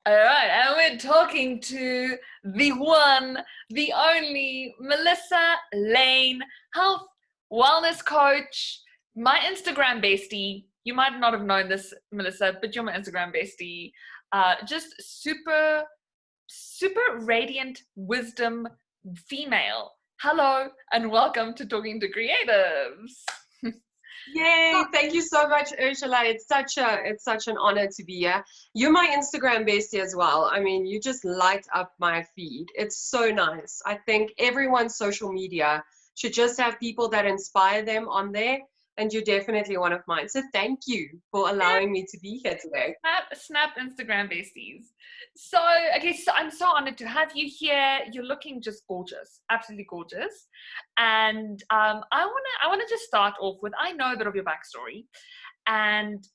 All right, and we're talking to the one, the only Melissa Lainn, health wellness coach, my Instagram bestie. You might not have known this, Melissa, but you're my Instagram bestie. Just super, super radiant wisdom female. Hello, and welcome to Talking to Creatives. Yay! Thank you so much, Ursula. It's such an honor to be here. You're my Instagram bestie as well. I mean, you just light up my feed. It's so nice. I think everyone's social media should just have people that inspire them on there, and you're definitely one of mine. So thank you for allowing me to be here today. Snap Instagram besties. So, okay, so I'm so honored to have you here. You're looking just gorgeous, absolutely gorgeous. And I wanna just start off with, I know a bit of your backstory, and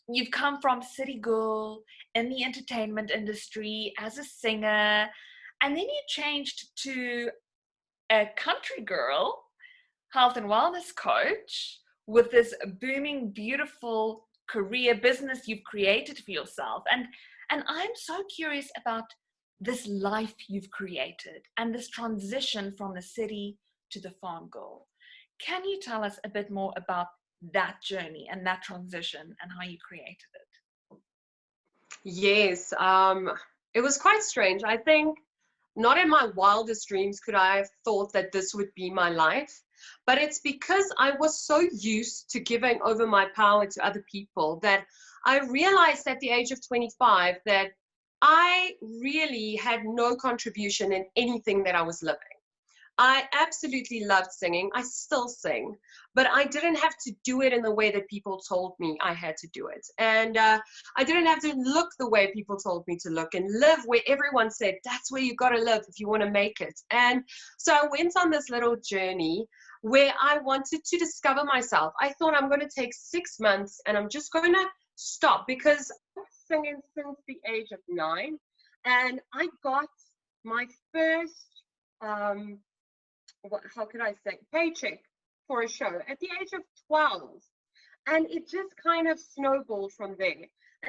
you've come from city girl in the entertainment industry as a singer, and then you changed to a country girl, health and wellness coach, with this booming, beautiful career business you've created for yourself. And I'm so curious about this life you've created and this transition from the city to the farm girl. Can you tell us a bit more about that journey and that transition and how you created it? Yes, it was quite strange. I think not in my wildest dreams could I have thought that this would be my life, but it's because I was so used to giving over my power to other people that I realized at the age of 25 that I really had no contribution in anything that I was living. I absolutely loved singing. I still sing, but I didn't have to do it in the way that people told me I had to do it. And I didn't have to look the way people told me to look and live where everyone said, that's where you got to live if you want to make it. And so I went on this little journey where I wanted to discover myself. I thought I'm going to take 6 months and I'm just going to stop because I've been singing since the age of 9. And I got my first how could I say, paycheck for a show at the age of 12. And it just kind of snowballed from there.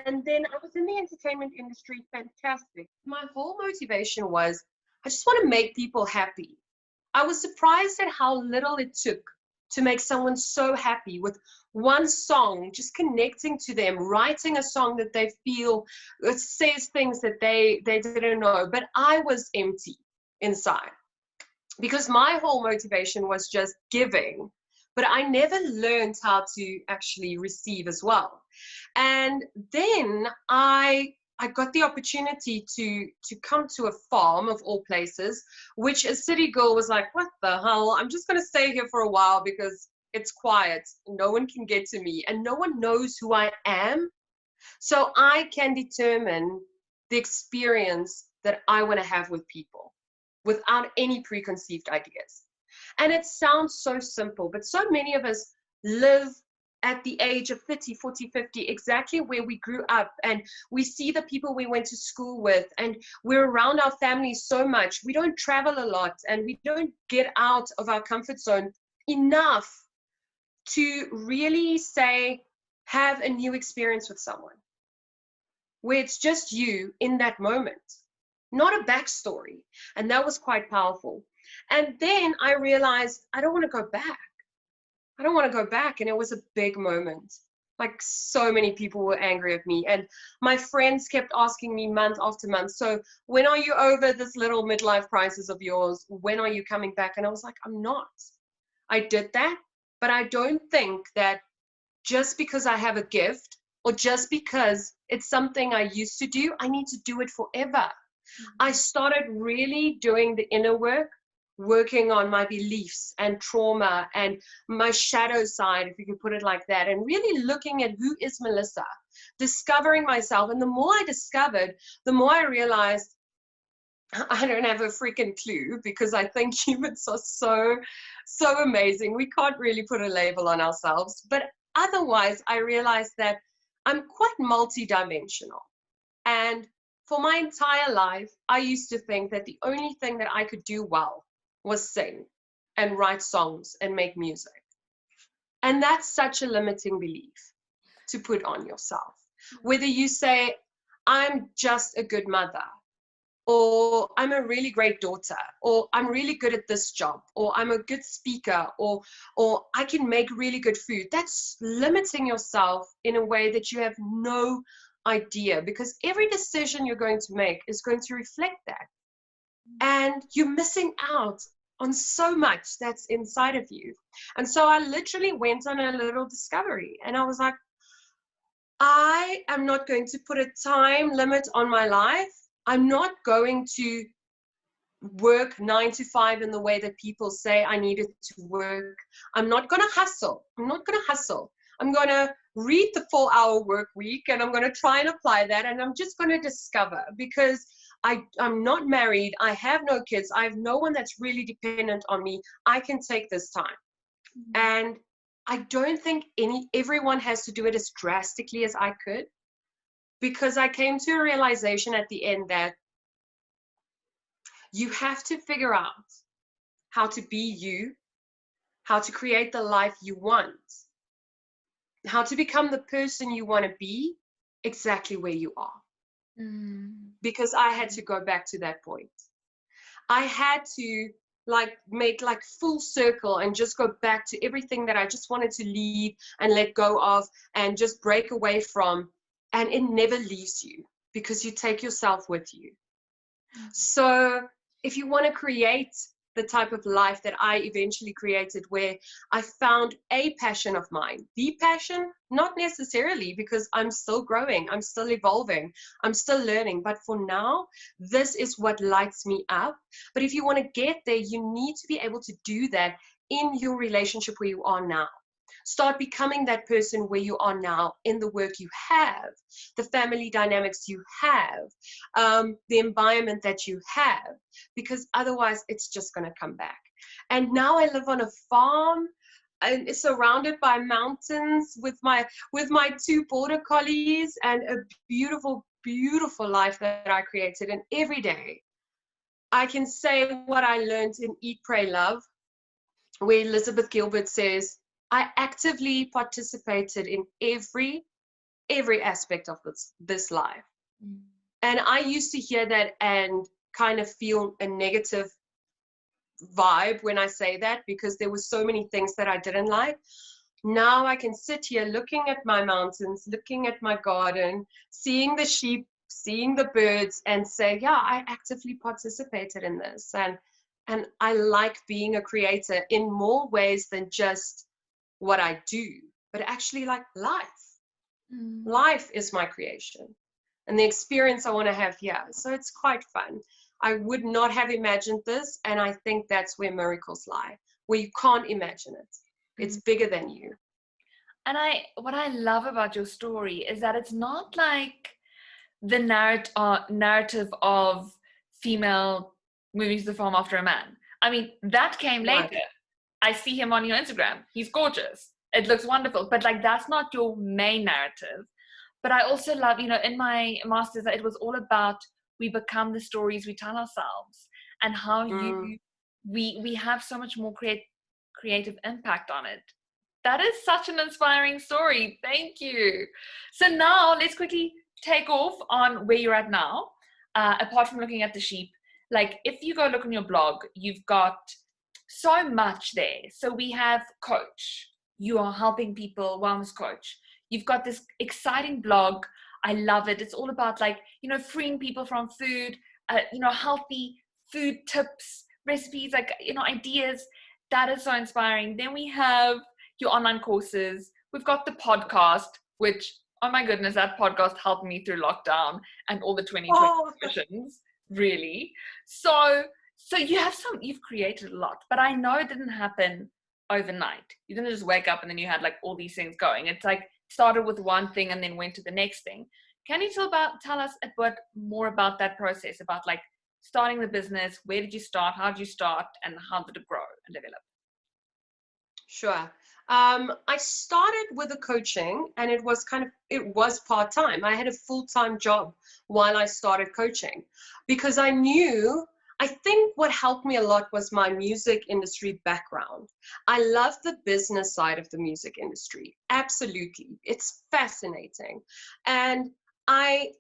And then I was in the entertainment industry, fantastic. My whole motivation was, I just want to make people happy. I was surprised at how little it took to make someone so happy with one song, just connecting to them, writing a song that they feel says things that they didn't know. But I was empty inside, because my whole motivation was just giving, but I never learned how to actually receive as well. And then I got the opportunity to come to a farm of all places, which a city girl was like, what the hell? I'm just going to stay here for a while because it's quiet. No one can get to me and no one knows who I am. So I can determine the experience that I want to have with people, without any preconceived ideas. And it sounds so simple, but so many of us live at the age of 30, 40, 50, exactly where we grew up. And we see the people we went to school with, and we're around our families so much. We don't travel a lot, and we don't get out of our comfort zone enough to really say, have a new experience with someone, where it's just you in that moment, not a backstory. And that was quite powerful. And then I realized I don't want to go back. I don't want to go back. And it was a big moment. Like, so many people were angry at me. And my friends kept asking me month after month, so when are you over this little midlife crisis of yours? When are you coming back? And I was like, I'm not. I did that, but I don't think that just because I have a gift or just because it's something I used to do, I need to do it forever. I started really doing the inner work, working on my beliefs and trauma and my shadow side, if you could put it like that, and really looking at who is Melissa, discovering myself. And the more I discovered, the more I realized I don't have a freaking clue, because I think humans are so amazing. We can't really put a label on ourselves. But otherwise, I realized that I'm quite multidimensional. And for my entire life, I used to think that the only thing that I could do well was sing and write songs and make music. And that's such a limiting belief to put on yourself. Whether you say, I'm just a good mother, or I'm a really great daughter, or I'm really good at this job, or I'm a good speaker, or I can make really good food. That's limiting yourself in a way that you have no idea, because every decision you're going to make is going to reflect that. And you're missing out on so much that's inside of you. And so I literally went on a little discovery, and I was like, I am not going to put a time limit on my life. I'm not going to work 9 to 5 in the way that people say I needed to work. I'm not going to hustle. I'm going to read the 4-hour work week, and I'm going to try and apply that. And I'm just going to discover, because I'm not married. I have no kids. I have no one that's really dependent on me. I can take this time. And I don't think everyone has to do it as drastically as I could, because I came to a realization at the end that you have to figure out how to be you, how to create the life you want, how to become the person you want to be exactly where you are. Because I had to go back to that point. I had to make full circle and just go back to everything that I just wanted to leave and let go of and just break away from. And it never leaves you, because you take yourself with you. So if you want to create the type of life that I eventually created, where I found a passion of mine, the passion, not necessarily, because I'm still growing, I'm still evolving, I'm still learning, but for now, this is what lights me up. But if you want to get there, you need to be able to do that in your relationship where you are now. Start becoming that person where you are now, in the work you have, the family dynamics you have, the environment that you have, because otherwise it's just going to come back. And now I live on a farm, and it's surrounded by mountains with my 2 border collies, and a beautiful, beautiful life that I created. And every day I can say what I learned in Eat, Pray, Love, where Elizabeth Gilbert says, I actively participated in every aspect of this life. And I used to hear that and kind of feel a negative vibe when I say that, because there were so many things that I didn't like. Now I can sit here looking at my mountains, looking at my garden, seeing the sheep, seeing the birds, and say, yeah, I actively participated in this. And I like being a creator in more ways than just what I do, but actually like life. Life is my creation and the experience I want to have here. So it's quite fun. I would not have imagined this, and I think that's where miracles lie, where you can't imagine it. It's bigger than you. And what I love about your story is that it's not like the narrative of female moving to the farm after a man. I mean, that came later. I see him on your Instagram. He's gorgeous. It looks wonderful. But that's not your main narrative. But I also love, in my master's, that it was all about we become the stories we tell ourselves, and how we have so much more creative impact on it. That is such an inspiring story. Thank you. So now let's quickly take off on where you're at now. Apart from looking at the sheep, if you go look on your blog, you've got so much there. So we have coach. You are helping people, wellness coach. You've got this exciting blog. I love it. It's all about freeing people from food, healthy food tips, recipes, ideas. That is so inspiring. Then we have your online courses. We've got the podcast, which, oh my goodness, that podcast helped me through lockdown and all the 2020 missions, really. So you've created a lot, but I know it didn't happen overnight. You didn't just wake up and then you had all these things going. It's started with one thing and then went to the next thing. Can you tell us a bit more about that process, about starting the business? Where did you start? How did you start? And how did it grow and develop? Sure. I started with the coaching, and it was part-time. I had a full-time job while I started coaching, because I think what helped me a lot was my music industry background. I love the business side of the music industry. Absolutely. It's fascinating. And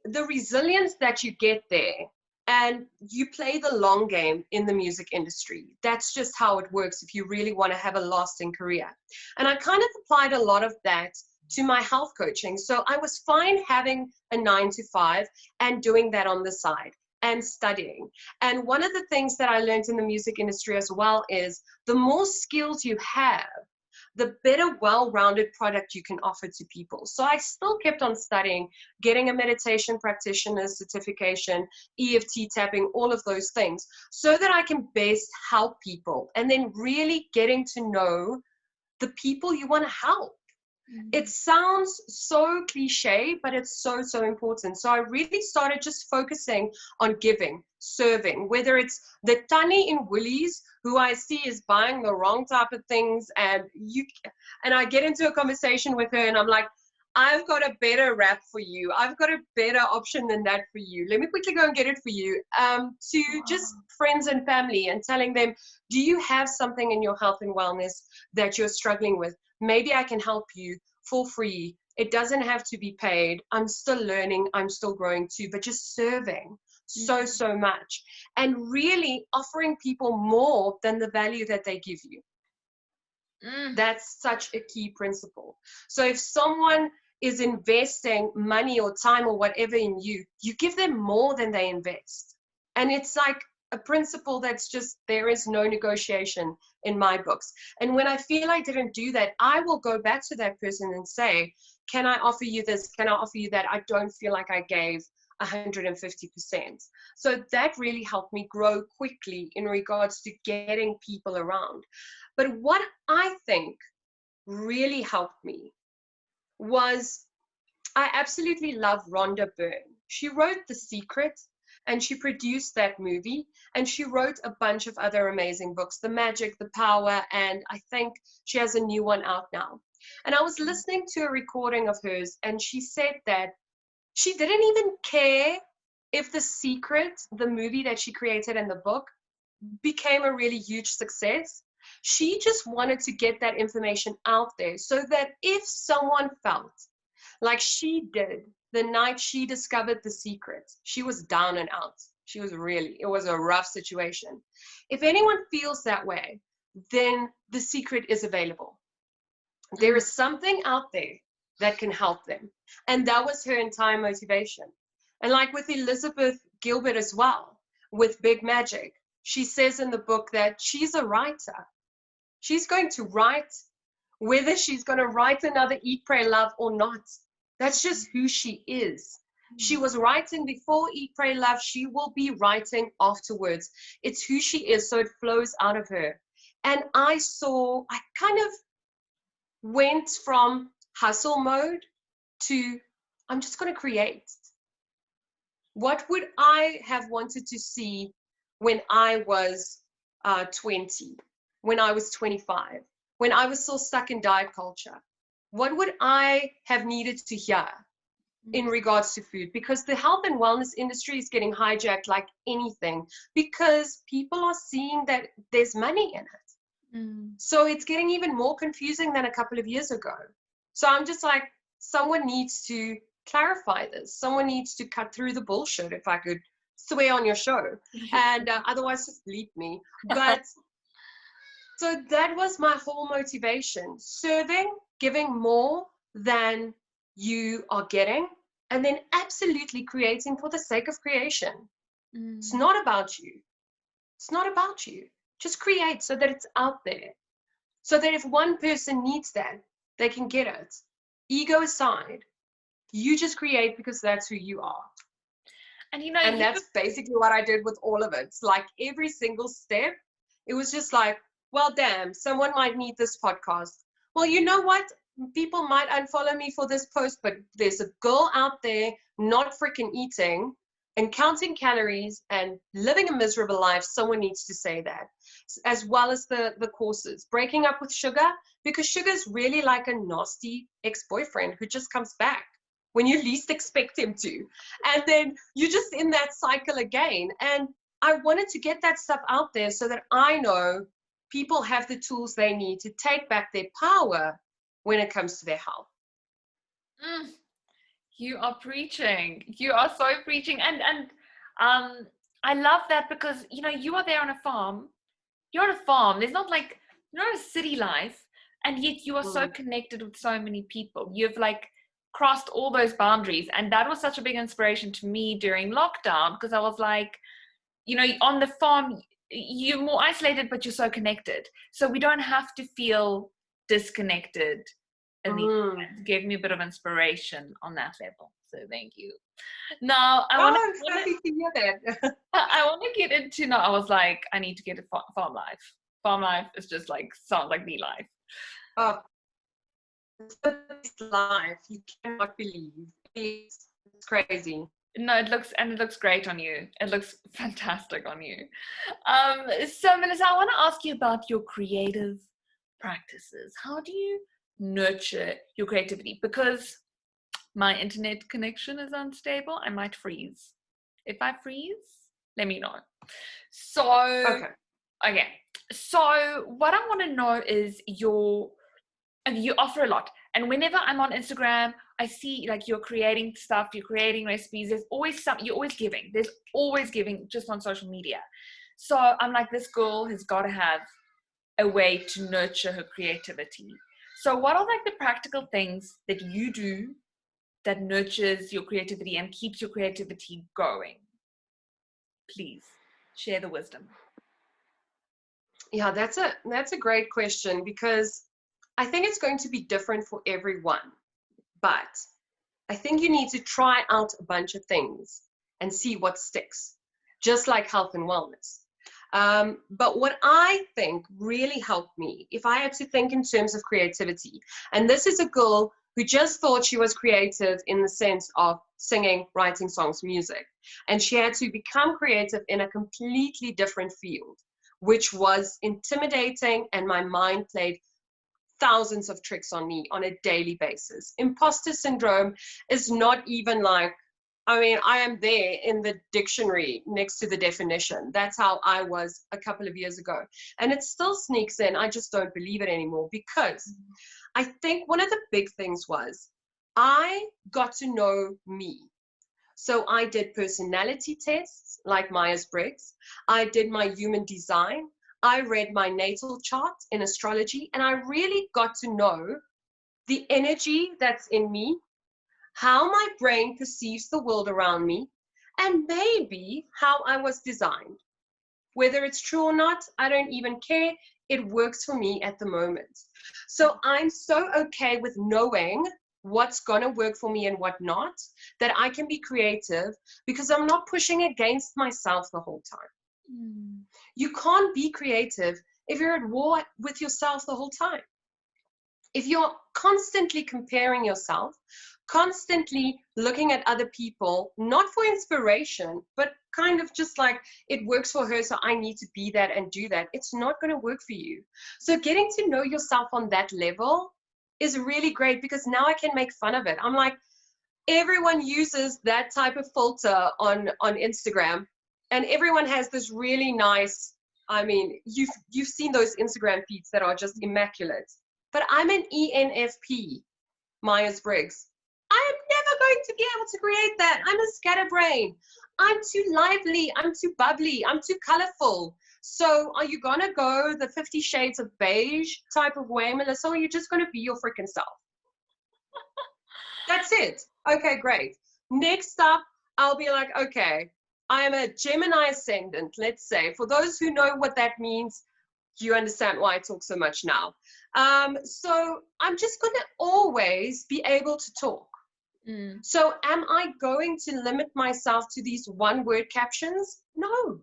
the resilience that you get there, and you play the long game in the music industry. That's just how it works if you really want to have a lasting career. And I kind of applied a lot of that to my health coaching. So I was fine having a 9 to 5 and doing that on the side and studying. And one of the things that I learned in the music industry as well is the more skills you have, the better, well-rounded product you can offer to people. So I still kept on studying, getting a meditation practitioner's certification, EFT tapping, all of those things, so that I can best help people. And then really getting to know the people you want to help. It sounds so cliche, but it's so, so important. So I really started just focusing on giving, serving, whether it's the Tanny in Woolies who I see is buying the wrong type of things, and I get into a conversation with her and I'm like, I've got a better wrap for you. I've got a better option than that for you. Let me quickly go and get it for you. To just friends and family and telling them, do you have something in your health and wellness that you're struggling with? Maybe I can help you for free. It doesn't have to be paid. I'm still learning. I'm still growing too, but just serving so much and really offering people more than the value that they give you. That's such a key principle. So if someone is investing money or time or whatever in you, you give them more than they invest. And it's like a principle that's just, there is no negotiation in my books. And when I feel I didn't do that, I will go back to that person and say, can I offer you this? Can I offer you that? I don't feel like I gave 150%. So that really helped me grow quickly in regards to getting people around. But what I think really helped me was, I absolutely love Rhonda Byrne. She wrote The Secret and she produced that movie, and she wrote a bunch of other amazing books, The Magic, The Power, and I think she has a new one out now. And I was listening to a recording of hers, and she said that she didn't even care if The Secret, the movie that she created in the book, became a really huge success. She just wanted to get that information out there so that if someone felt like she did the night she discovered The Secret, she was down and out. It was a rough situation. If anyone feels that way, then The Secret is available. There is something out there that can help them. And that was her entire motivation. And like with Elizabeth Gilbert as well, with Big Magic, she says in the book that she's a writer. She's going to write, whether she's going to write another Eat, Pray, Love or not. That's just who she is. She was writing before Eat, Pray, Love. She will be writing afterwards. It's who she is, so it flows out of her. And I kind of went from hustle mode to, I'm just going to create. What would I have wanted to see when I was 20, when I was 25, when I was still stuck in diet culture? What would I have needed to hear in regards to food? Because the health and wellness industry is getting hijacked like anything, because people are seeing that there's money in it. So it's getting even more confusing than a couple of years ago. So I'm just like, someone needs to clarify this. Someone needs to cut through the bullshit, if I could swear on your show. And otherwise just bleep me. But so that was my whole motivation. Serving, giving more than you are getting, and then absolutely creating for the sake of creation. It's not about you. It's not about you. Just create so that it's out there. So that if one person needs that, they can get it. Ego aside, you just create because that's who you are. And that's basically what I did with all of it. It's like every single step, it was just like, well, damn, someone might need this podcast. Well, you know what? People might unfollow me for this post, but there's a girl out there not freaking eating and counting calories and living a miserable life. Someone needs to say that, as well as the courses. Breaking up with sugar, because sugar is really like a nasty ex-boyfriend who just comes back when you least expect him to. And then you're just in that cycle again. And I wanted to get that stuff out there so that I know people have the tools they need to take back their power when it comes to their health. You are preaching. You are so preaching. And I love that because, you know, you are there on a farm. You're on a farm. There's not like, you're not a city life. And yet you are so Mm. connected with so many people. You've like crossed all those boundaries. And that was such a big inspiration to me during lockdown because I was like, you know, on the farm, you're more isolated, but you're so connected. So we don't have to feel disconnected. And Mm. it gave me a bit of inspiration on that level. So thank you. Now Oh, I'm happy to hear that. I want to get into. Now I was like, I need to get a farm life. Farm life is just like sounds like the life. Oh, it's life. You cannot believe. It's crazy. No, it looks great on you. It looks fantastic on you. So Melissa, I want to ask you about your creative practices. How do you nurture your creativity? Because my internet connection is unstable. I might freeze. If I freeze, let me know. So, Okay. okay. So, what I want to know is you offer a lot. And whenever I'm on Instagram, I see like you're creating stuff, you're creating recipes. There's always you're always giving. There's always giving just on social media. So I'm like, this girl has got to have a way to nurture her creativity. So what are like the practical things that you do that nurtures your creativity and keeps your creativity going? Please share the wisdom. Yeah, that's a great question because I think it's going to be different for everyone. But I think you need to try out a bunch of things and see what sticks, just like health and wellness. But what I think really helped me, if I had to think in terms of creativity, and this is a girl who just thought she was creative in the sense of singing, writing songs, music, and she had to become creative in a completely different field, which was intimidating, and my mind played thousands of tricks on me on a daily basis. Imposter syndrome is not even like, I mean, I am there in the dictionary next to the definition. That's how I was a couple of years ago. And it still sneaks in. I just don't believe it anymore because I think one of the big things was I got to know me. So I did personality tests like Myers-Briggs. I did my human design. I read my natal chart in astrology, and I really got to know the energy that's in me, how my brain perceives the world around me, and maybe how I was designed. Whether it's true or not, I don't even care. It works for me at the moment. So I'm so okay with knowing what's going to work for me and what not, that I can be creative because I'm not pushing against myself the whole time. Mm. You can't be creative if you're at war with yourself the whole time. If you're constantly comparing yourself, constantly looking at other people, not for inspiration, but kind of just like it works for her, so I need to be that and do that, it's not going to work for you. So getting to know yourself on that level is really great because now I can make fun of it. I'm like, everyone uses that type of filter on Instagram, and everyone has this really nice, I mean, you've seen those Instagram feeds that are just immaculate. But I'm an ENFP, Myers-Briggs. I am never going to be able to create that. I'm a scatterbrain. I'm too lively. I'm too bubbly. I'm too colorful. So are you going to go the 50 Shades of Beige type of way, Melissa, or are you just going to be your freaking self? That's it. Okay, great. Next up, I'll be like, okay, I am a Gemini ascendant, let's say. For those who know what that means, you understand why I talk so much now. So I'm just going to always be able to talk. Mm. So am I going to limit myself to these one-word captions? No.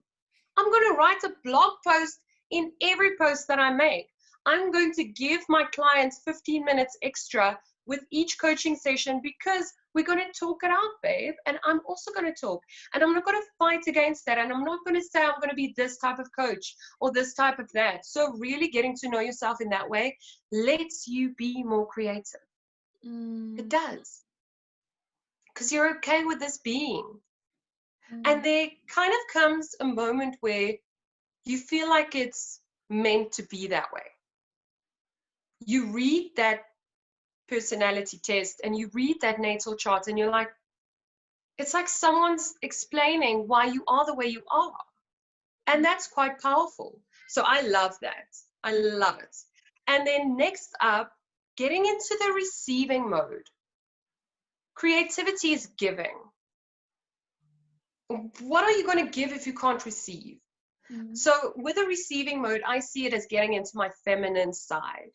I'm going to write a blog post in every post that I make. I'm going to give my clients 15 minutes extra with each coaching session because we're going to talk it out, babe. And I'm also going to talk. And I'm not going to fight against that. And I'm not going to say I'm going to be this type of coach or this type of that. So really getting to know yourself in that way lets you be more creative. It does. Because you're okay with this being. And there kind of comes a moment where you feel like it's meant to be that way. You read that personality test and you read that natal chart and you're like, it's like someone's explaining why you are the way you are. And that's quite powerful. So I love that. I love it. And then next up, getting into the receiving mode. Creativity is giving. What are you going to give if you can't receive? So with a receiving mode, I see it as getting into my feminine side.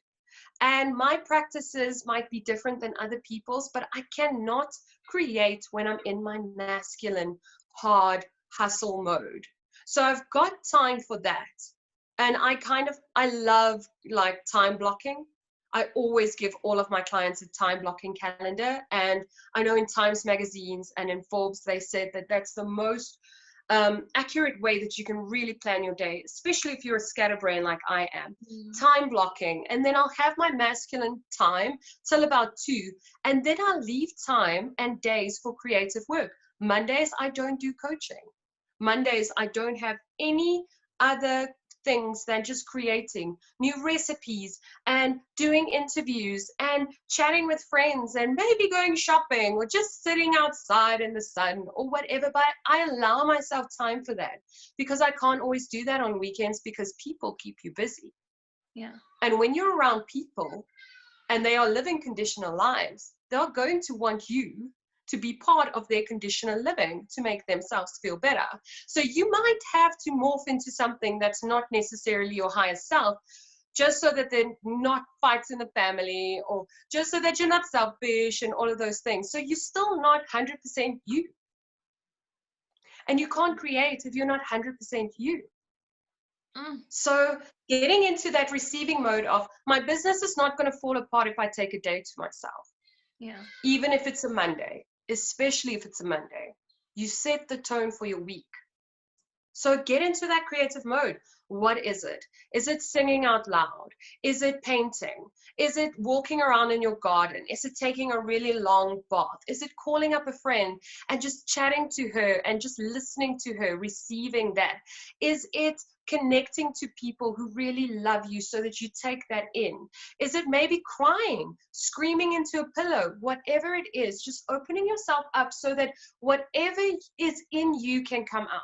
And my practices might be different than other people's, but I cannot create when I'm in my masculine, hard hustle mode. So I've got time for that. And I love like time blocking. I always give all of my clients a time blocking calendar. And I know in Times magazines and in Forbes, they said that that's the most accurate way that you can really plan your day, especially if you're a scatterbrain like I am. Time blocking. And then I'll have my masculine time till about 2. And then I'll leave time and days for creative work. Mondays, I don't do coaching. Mondays, I don't have any other things than just creating new recipes and doing interviews and chatting with friends and maybe going shopping or just sitting outside in the sun or whatever. But I allow myself time for that because I can't always do that on weekends because people keep you busy. Yeah. And when you're around people and they are living conditional lives, they're going to want you to be part of their conditional living to make themselves feel better. So you might have to morph into something that's not necessarily your higher self, just so that there are not fights in the family, or just so that you're not selfish and all of those things. So you're still not 100% you. And you can't create if you're not 100% you. So getting into that receiving mode of my business is not going to fall apart if I take a day to myself. Yeah. Even if it's a Monday. Especially if it's a Monday, you set the tone for your week. So get into that creative mode. What is it? Is it singing out loud? Is it painting? Is it walking around in your garden? Is it taking a really long bath? Is it calling up a friend and just chatting to her and just listening to her, receiving that? Is it connecting to people who really love you so that you take that in? Is it maybe crying, screaming into a pillow? Whatever it is, just opening yourself up so that whatever is in you can come out.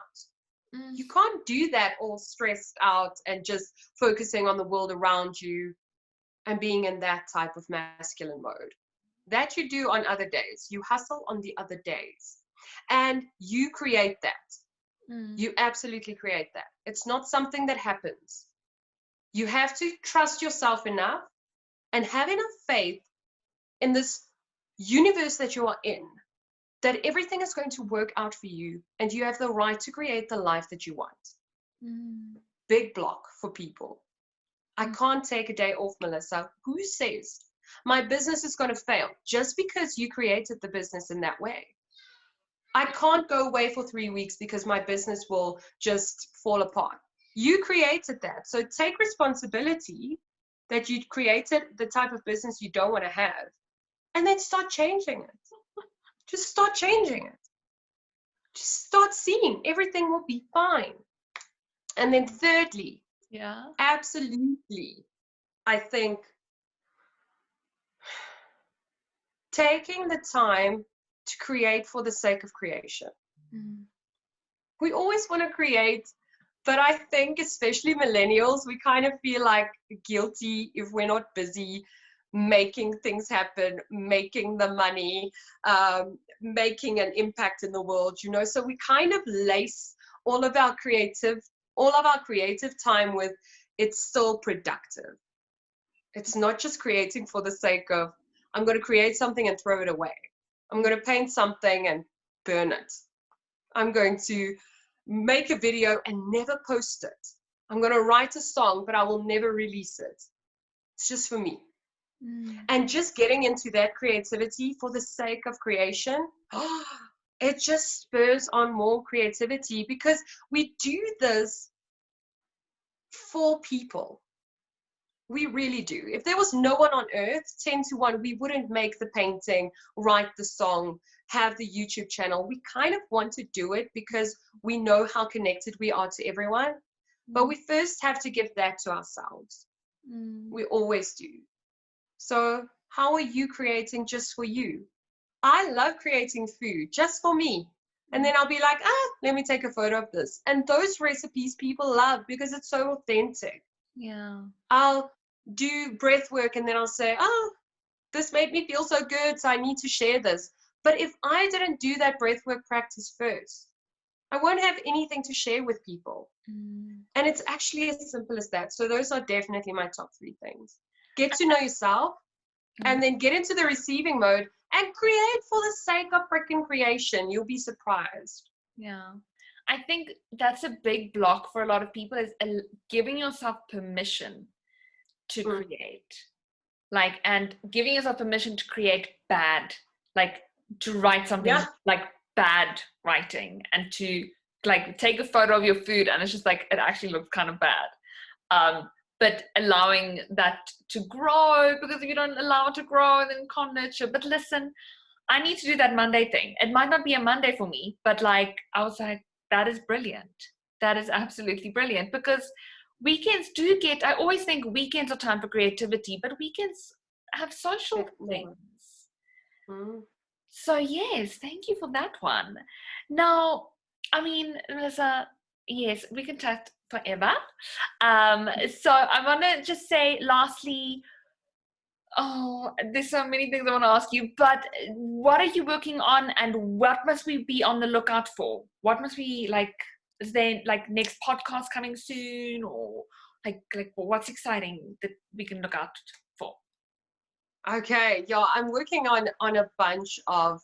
You can't do that all stressed out and just focusing on the world around you and being in that type of masculine mode. That you do on other days. You hustle on the other days. And you create that. You absolutely create that. It's not something that happens. You have to trust yourself enough and have enough faith in this universe that you are in, that everything is going to work out for you and you have the right to create the life that you want. Big block for people. I can't take a day off, Melissa. Who says my business is going to fail just because you created the business in that way? I can't go away for 3 weeks because my business will just fall apart. You created that. So take responsibility that you created the type of business you don't want to have, and then start changing it. Just start changing it. Just start seeing everything will be fine. And then thirdly, absolutely, I think taking the time to create for the sake of creation. We always want to create, but I think especially millennials, we kind of feel like guilty if we're not busy making things happen, making the money, making an impact in the world, you know. So we kind of lace all of our creative time with it's still productive. It's not just creating for the sake of I'm going to create something and throw it away. I'm going to paint something and burn it. I'm going to make a video and never post it. I'm going to write a song, but I will never release it. It's just for me. And just getting into that creativity for the sake of creation, it just spurs on more creativity because we do this for people. We really do. If there was no one on earth, 10 to 1, we wouldn't make the painting, write the song, have the YouTube channel. We kind of want to do it because we know how connected we are to everyone. But we first have to give that to ourselves. We always do. So how are you creating just for you? I love creating food just for me. And then I'll be like, let me take a photo of this. And those recipes people love because it's so authentic. Yeah. I'll do breath work and then I'll say, this made me feel so good, so I need to share this. But if I didn't do that breathwork practice first, I won't have anything to share with people. And it's actually as simple as that. So those are definitely my top 3 things. Get to know yourself, and then get into the receiving mode and create for the sake of freaking creation. You'll be surprised. Yeah. I think that's a big block for a lot of people, is giving yourself permission to create. Like, and giving yourself permission to create bad, like to write something like bad writing, and to like take a photo of your food and it's just like, it actually looks kind of bad. But allowing that to grow, because if you don't allow it to grow, then you can't nurture. But listen, I need to do that Monday thing. It might not be a Monday for me, but like, I was like, that is brilliant. That is absolutely brilliant, because weekends do get, I always think weekends are time for creativity, but weekends have social things. So yes, thank you for that one. Now, I mean, Melissa, yes, we can chat forever. So I want to just say lastly, there's so many things I want to ask you, but what are you working on, and what must we be on the lookout for? What must we, like, is there like next podcast coming soon, or like what's exciting that we can look out for? Okay, yeah, I'm working on a bunch of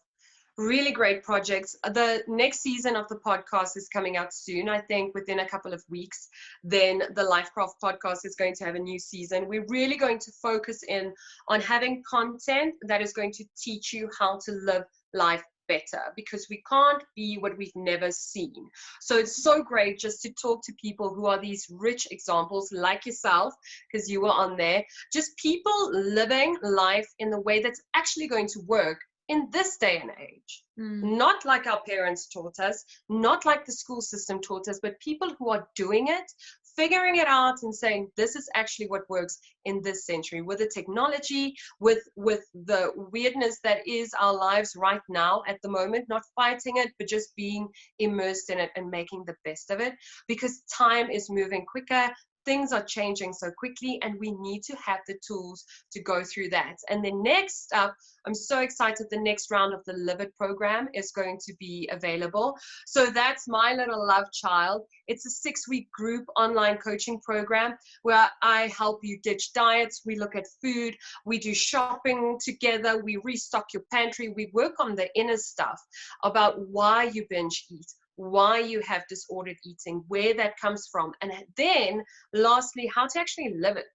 really great projects. The next season of the podcast is coming out soon, I think within a couple of weeks. Then the Lifecraft podcast is going to have a new season. We're really going to focus in on having content that is going to teach you how to live life better, because we can't be what we've never seen. So it's so great just to talk to people who are these rich examples like yourself, because you were on there, just people living life in the way that's actually going to work in this day and age. Not like our parents taught us, not like the school system taught us, but people who are doing it, figuring it out and saying, this is actually what works in this century, with the technology, with the weirdness that is our lives right now at the moment, not fighting it, but just being immersed in it and making the best of it, because time is moving quicker. Things are changing so quickly, and we need to have the tools to go through that. And then next up, I'm so excited, the next round of the Live It program is going to be available. So that's my little love child. It's a 6-week group online coaching program where I help you ditch diets. We look at food, we do shopping together, we restock your pantry, we work on the inner stuff about why you binge eat, why you have disordered eating, where that comes from, and then lastly, how to actually live it,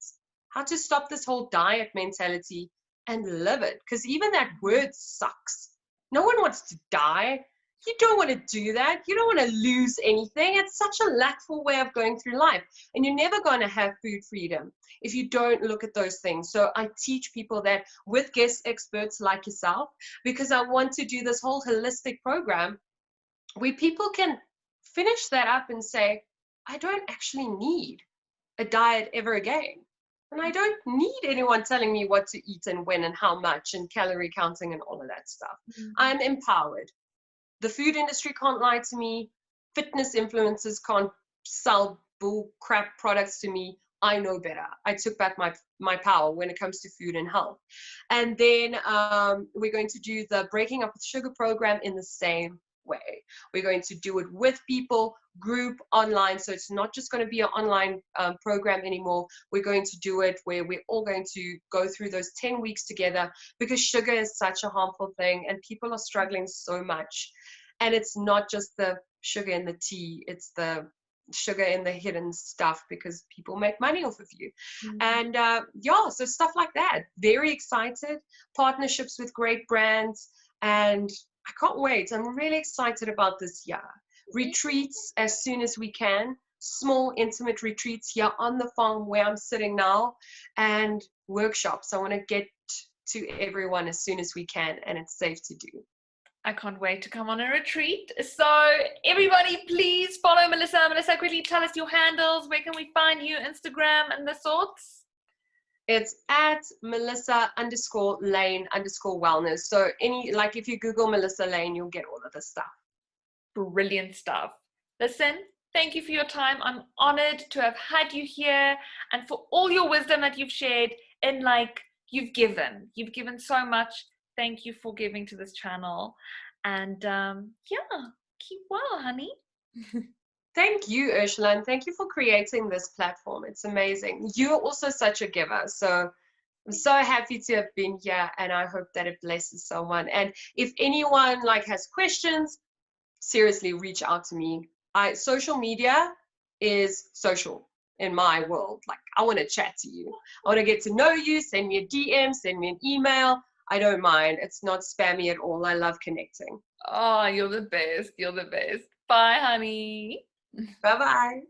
how to stop this whole diet mentality and live it, because even that word sucks. No one wants to die. You don't want to do that. You don't want to lose anything. It's such a lackful way of going through life, and you're never going to have food freedom if you don't look at those things. So I teach people that with guest experts like yourself, because I want to do this whole holistic program where people can finish that up and say, I don't actually need a diet ever again. And I don't need anyone telling me what to eat and when and how much and calorie counting and all of that stuff. I'm empowered. The food industry can't lie to me. Fitness influencers can't sell bull crap products to me. I know better. I took back my power when it comes to food and health. And then we're going to do the Breaking Up with Sugar program in the same way. We're going to do it with people, group, online. So it's not just going to be an online program anymore. We're going to do it where we're all going to go through those 10 weeks together, because sugar is such a harmful thing and people are struggling so much. And it's not just the sugar in the tea, it's the sugar in the hidden stuff, because people make money off of you. And so stuff like that. Very excited. Partnerships with great brands, and I can't wait. I'm really excited about this year. Retreats as soon as we can, small intimate retreats here on the farm where I'm sitting now, and workshops. I want to get to everyone as soon as we can, and it's safe to do. I can't wait to come on a retreat. So everybody, please follow Melissa. Melissa, quickly tell us your handles. Where can we find you? Instagram and the sorts? It's at Melissa_Lainn_wellness. So if you Google Melissa Lainn, you'll get all of this stuff. Brilliant stuff. Listen, thank you for your time. I'm honored to have had you here and for all your wisdom that you've shared and you've given so much. Thank you for giving to this channel. And keep well, honey. Thank you, Ursula, and thank you for creating this platform. It's amazing. You're also such a giver. So I'm so happy to have been here, and I hope that it blesses someone. And if anyone has questions, seriously, reach out to me. Social media is social in my world. I want to chat to you. I want to get to know you. Send me a DM, send me an email. I don't mind. It's not spammy at all. I love connecting. Oh, you're the best. You're the best. Bye, honey. Bye-bye.